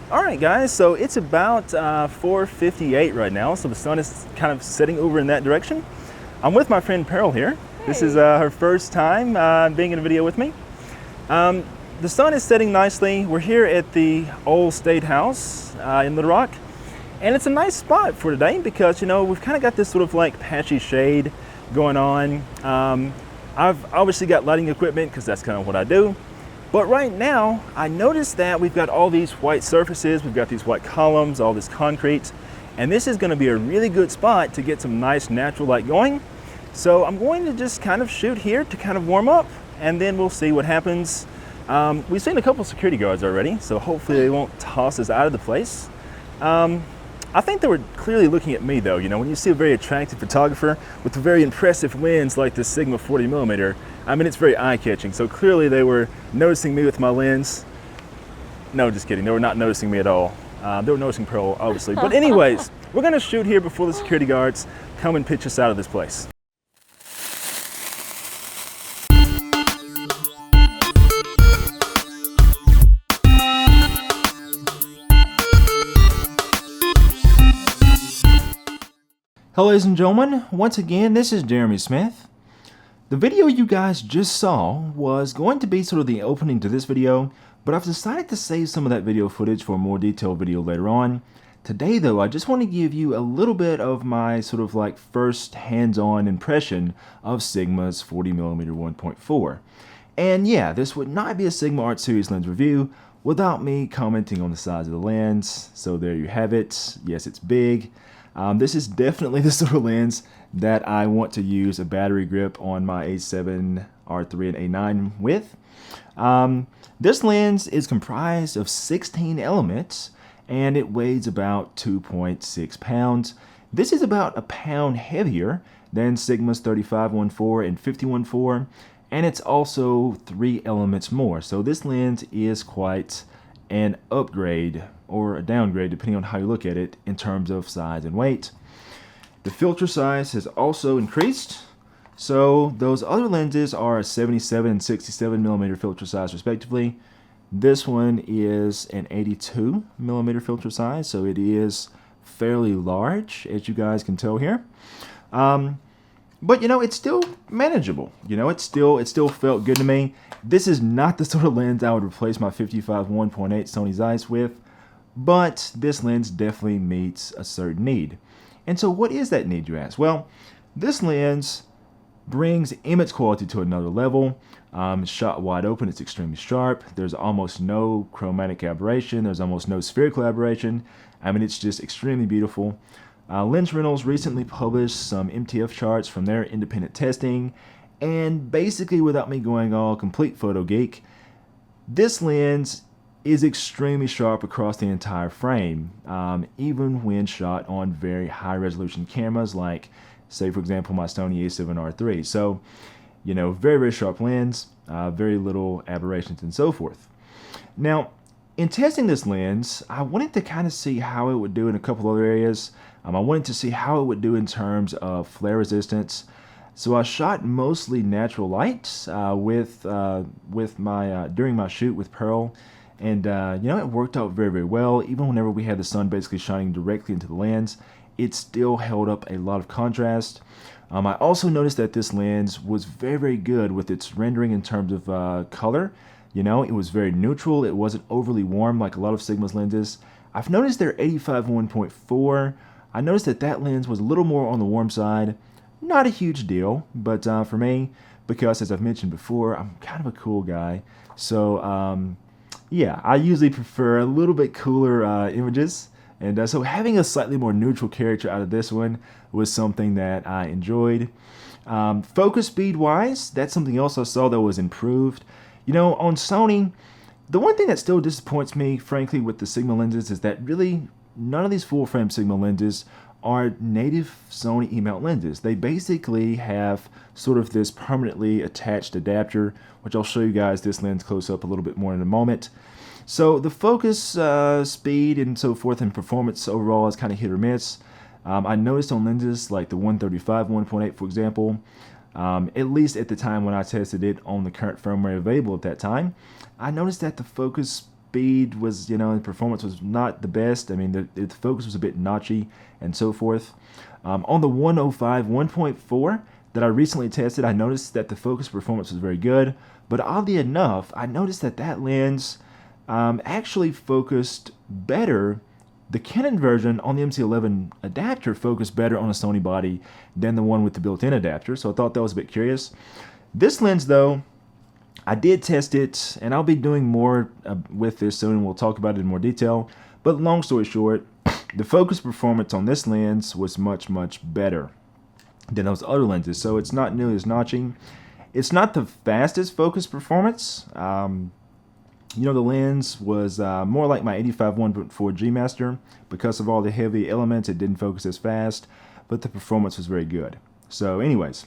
Alright guys, so it's about 4:58 right now, so the sun is kind of setting over in that direction. I'm with my friend Pearl here. This is her first time being in a video with me. The sun is setting nicely. We're here at the old State House in Little Rock. And it's a nice spot for today because, you know, we've kind of got this sort of like patchy shade going on. I've obviously got lighting equipment because that's kind of what I do. But right now, I noticed that we've got all these white surfaces, we've got these white columns, all this concrete, and this is going to be a really good spot to get some nice natural light going. So I'm going to just kind of shoot here to kind of warm up, and then we'll see what happens. We've seen a couple security guards already, so hopefully they won't toss us out of the place. I think they were clearly looking at me though. You know, when you see a very attractive photographer with a very impressive lens like this Sigma 40mm, I mean, it's very eye-catching. So clearly they were noticing me with my lens. No, just kidding. They were not noticing me at all. They were noticing Pearl, obviously. But anyways, we're gonna shoot here before the security guards come and pitch us out of this place. Hello ladies and gentlemen, once again this is Jeremy Smith. The video you guys just saw was going to be sort of the opening to this video, but I've decided to save some of that video footage for a more detailed video later on. Today though, I just want to give you a little bit of my sort of like first hands-on impression of Sigma's 40mm 1.4. And yeah, this would not be a Sigma Art Series lens review without me commenting on the size of the lens. So there you have it. Yes, it's big. This is definitely the sort of lens that I want to use a battery grip on my A7, R3, and A9 with. This lens is comprised of 16 elements and it weighs about 2.6 pounds. This is about a pound heavier than Sigma's 35-1.4 and 50-1.4, and it's also 3 elements more. So this lens is quite an upgrade or a downgrade depending on how you look at it in terms of size and weight. The filter size has also increased. So those other lenses are a 77 and 67mm filter size respectively. This one is an 82mm filter size, so it is fairly large, as you guys can tell here. But you know, it's still manageable. You know, it still felt good to me. This is not the sort of lens I would replace my 55-1.8 Sony Zeiss with, but this lens definitely meets a certain need. And so what is that need, you ask? Well, this lens brings image quality to another level. It's shot wide open, it's extremely sharp. There's almost no chromatic aberration. There's almost no spherical aberration. I mean, it's just extremely beautiful. Lensrentals recently published some MTF charts from their independent testing, and basically without me going all complete photo geek, this lens is extremely sharp across the entire frame, even when shot on very high resolution cameras like, say for example, my Sony a7 III. So, you know, very, very sharp lens, very little aberrations and so forth. Now, in testing this lens, I wanted to kind of see how it would do in a couple other areas. I wanted to see how it would do in terms of flare resistance. So I shot mostly natural light during my shoot with Pearl, and you know, it worked out very, very well. Even whenever we had the sun basically shining directly into the lens, it still held up a lot of contrast. I also noticed that this lens was very, very good with its rendering in terms of color. You know, it was very neutral. It wasn't overly warm like a lot of Sigma's lenses. I've noticed their 85-1.4. I noticed that that lens was a little more on the warm side. Not a huge deal, but for me, because as I've mentioned before, I'm kind of a cool guy. So yeah, I usually prefer a little bit cooler images. And so having a slightly more neutral character out of this one was something that I enjoyed. Focus speed wise, that's something else I saw that was improved. You know, on Sony, the one thing that still disappoints me, frankly, with the Sigma lenses is that really none of these full-frame Sigma lenses are native Sony E-mount lenses. They basically have sort of this permanently attached adapter, which I'll show you guys this lens close up a little bit more in a moment. So the focus speed and so forth and performance overall is kind of hit or miss. I noticed on lenses like the 135 1.8, for example, at least at the time when I tested it on the current firmware available at that time, I noticed that the focus speed was, and performance was not the best. I mean, the focus was a bit notchy and so forth. On the 105 1.4 that I recently tested, I noticed that the focus performance was very good. But oddly enough, I noticed that lens actually focused better. The Canon version on the MC11 adapter focused better on a Sony body than the one with the built-in adapter, so I thought that was a bit curious. This lens, though, I did test it, and I'll be doing more with this soon, and we'll talk about it in more detail. But long story short, the focus performance on this lens was much, much better than those other lenses, so it's not nearly as notching. It's not the fastest focus performance. The lens was more like my 85 1.4 G Master. Because of all the heavy elements, it didn't focus as fast, but the performance was very good. So anyways,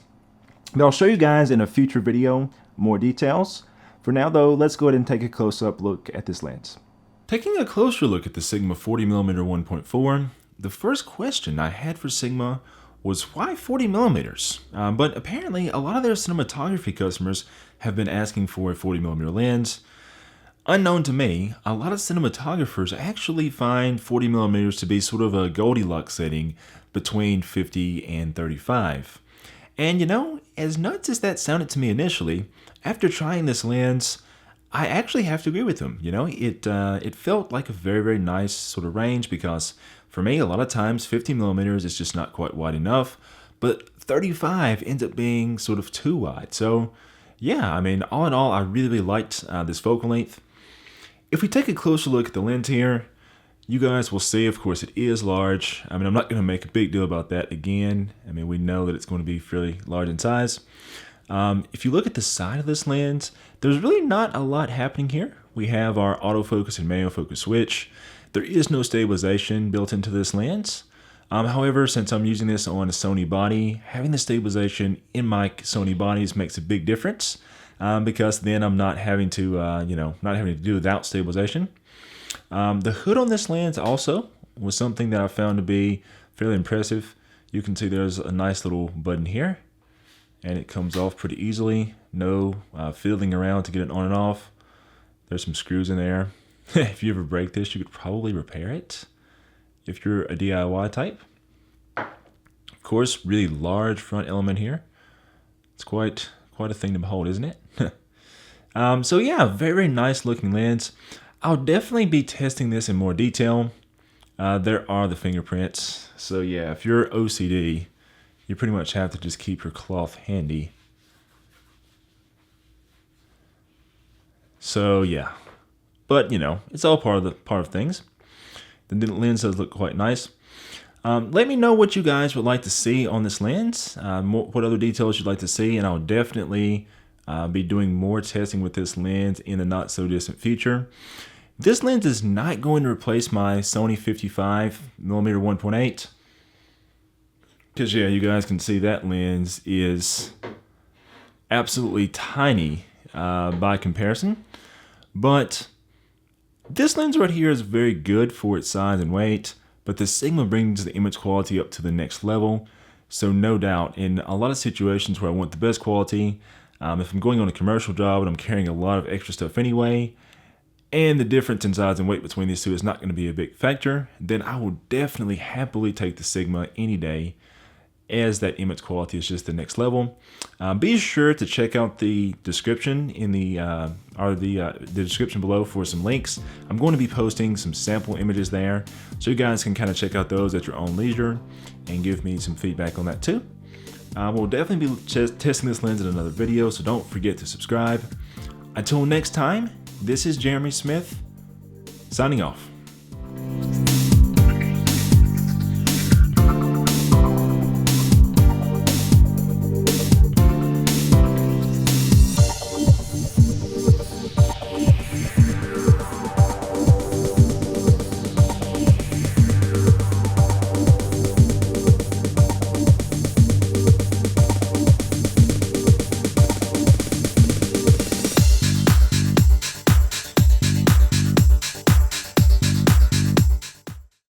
I'll show you guys in a future video more details. For now though, let's go ahead and take a close-up look at this lens. Taking a closer look at the Sigma 40mm 1.4, the first question I had for Sigma was why 40mm? But apparently a lot of their cinematography customers have been asking for a 40mm lens. Unknown to me, a lot of cinematographers actually find 40mm to be sort of a Goldilocks setting between 50 and 35. And as nuts as that sounded to me initially, after trying this lens, I actually have to agree with them. It felt like a very, very nice sort of range, because for me, a lot of times 50mm is just not quite wide enough, but 35 ends up being sort of too wide. So yeah, I mean, all in all, I really, really liked this focal length. If we take a closer look at the lens here, you guys will see, of course, it is large. I mean, I'm not going to make a big deal about that again. I mean, we know that it's going to be fairly large in size. If you look at the side of this lens, there's really not a lot happening here. We have our autofocus and manual focus switch. There is no stabilization built into this lens. However, since I'm using this on a Sony body, having the stabilization in my Sony bodies makes a big difference. Because then I'm not having to, not having to do without stabilization. The hood on this lens also was something that I found to be fairly impressive. You can see there's a nice little button here, and it comes off pretty easily. No fiddling around to get it on and off. There's some screws in there. If you ever break this, you could probably repair it if you're a DIY type. Of course, really large front element here. It's quite a thing to behold, isn't it? So yeah, very, very nice looking lens. I'll definitely be testing this in more detail. There are the fingerprints. So yeah, if you're OCD, you pretty much have to just keep your cloth handy. So yeah, but it's all part of things. The lens does look quite nice. Let me know what you guys would like to see on this lens, what other details you'd like to see, and I'll definitely be doing more testing with this lens in the not so distant future. This lens is not going to replace my Sony 55mm 1.8, because yeah, you guys can see that lens is absolutely tiny by comparison, but this lens right here is very good for its size and weight. But the Sigma brings the image quality up to the next level. So no doubt, in a lot of situations where I want the best quality, if I'm going on a commercial job and I'm carrying a lot of extra stuff anyway, and the difference in size and weight between these two is not going to be a big factor, then I will definitely happily take the Sigma any day, as that image quality is just the next level. Be sure to check out the description in the description below for some links. I'm going to be posting some sample images there, so you guys can kind of check out those at your own leisure and give me some feedback on that too. We'll definitely be testing this lens in another video, so don't forget to subscribe. Until next time, this is Jeremy Smith, signing off.